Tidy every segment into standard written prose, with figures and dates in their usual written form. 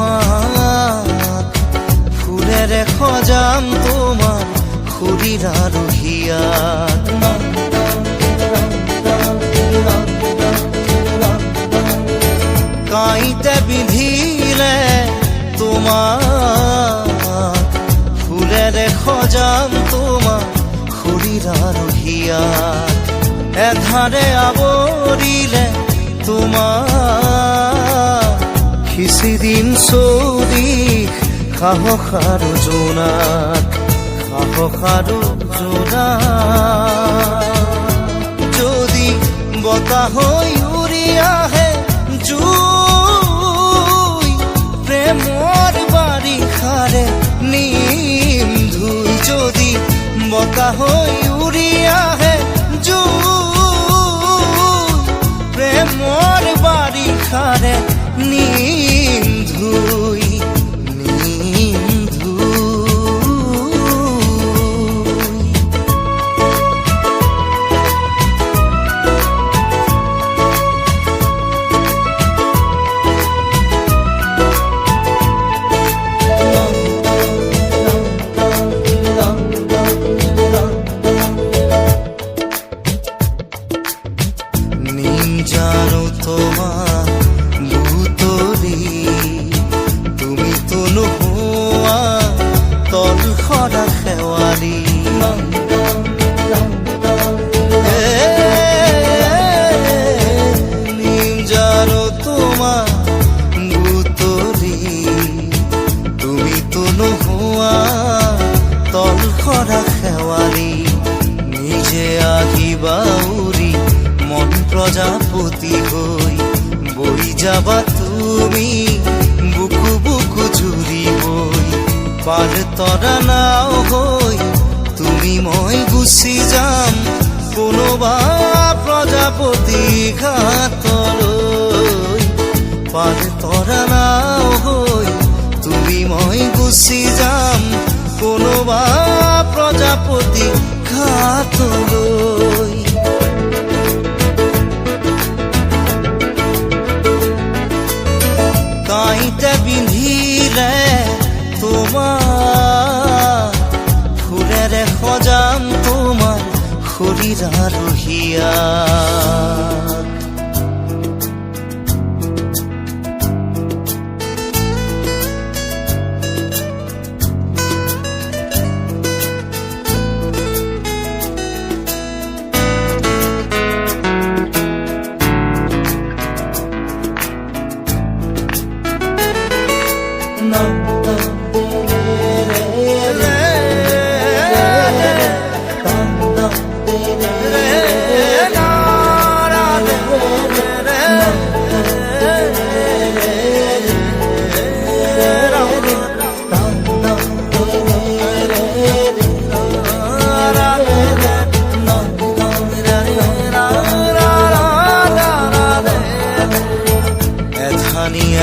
তোমাক ফুলেৰে সজাম তোমাৰ শৰীৰ আৰু হিয়াত কাঁইতে বিন্ধিলে তোমাক ফুলেৰে সজাম তোমাক শৰীৰ আৰু হিয়াত এধাৰে আৱৰিলে তোমাক সিঁচি দিম চৌদিশ সাহস আৰু জোনাক সাহস আৰু জোনাক যদি বতাহ হৈ উৰি আহে জুই প্ৰেমৰ বাৰিষাৰে নিম ধুই যদি বতাহ হৈ উৰি আহে প্ৰেমৰ বাৰিষাৰে নিম ধুই জানো তোমাৰ বুতলি তুমি তো নোহোৱা তল সৰা শেৱালি জানো তোমাৰ বুতলি তুমি তো নোহোৱা তল সৰা শেৱালি নিজে আহিবা উৰি মন প্ৰজাপতি হৈ বৈ যাবা তুমি বুকু বুকু জুৰি হৈ পাৰ তৰা নাও হৈ তুমি মই গুচি যাম কোনোবা প্ৰজাপতি ঘাটলৈ পাৰ তৰা নাও হৈ তুমি মই গুচি যাম কোনোবা প্ৰজাপতি ঘাটলৈ কাঁইতে বিন্ধিলে তোমাক ফুলেৰে সজাম তোমাৰ শৰীৰ আৰু হিয়াত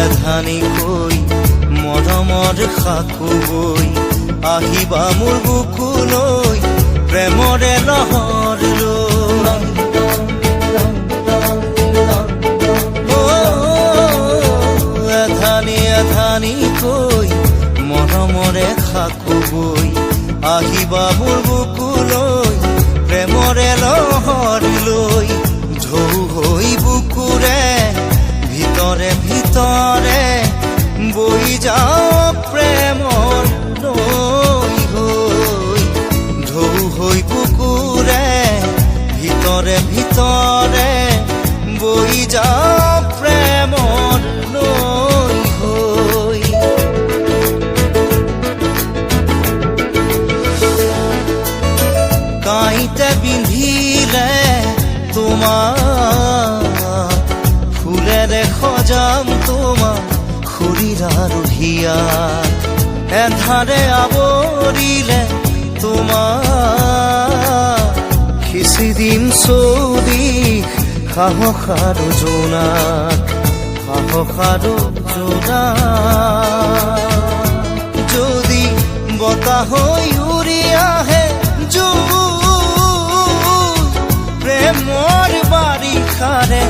এধানি কৈ মৰমৰ সাকু বৈ আহিবা মোৰ বুকুলৈ প্ৰেমৰে লহৰ লৈ এধানি এধানি কৈ মৰমৰে সাকু বৈ আহিবা মোৰ বুকুলৈ প্ৰেমৰে লহৰ লৈ ঢৌ হৈ বুকুৰে ভিতৰে ভিতৰে বৈ যাওক প্ৰেমৰ নৈ হৈ ঢৌ হৈ বুকুৰে ভিতৰে ভিতৰে বৈ যাওক প্ৰেমৰ নৈ হৈ কাঁইতে বিন্ধিলে তোমাক ফুলেৰে সজাম তোমাক শৰীৰ আৰু হিয়াত এধাৰে আৱৰিলে তোমাক সিঁচি দিম চৌদিশ সাহস আৰু জোনাক সাহস আৰু জোনাক যদি বতাহ হৈ উৰি আহে জুই প্ৰেমৰ বাৰিষাৰে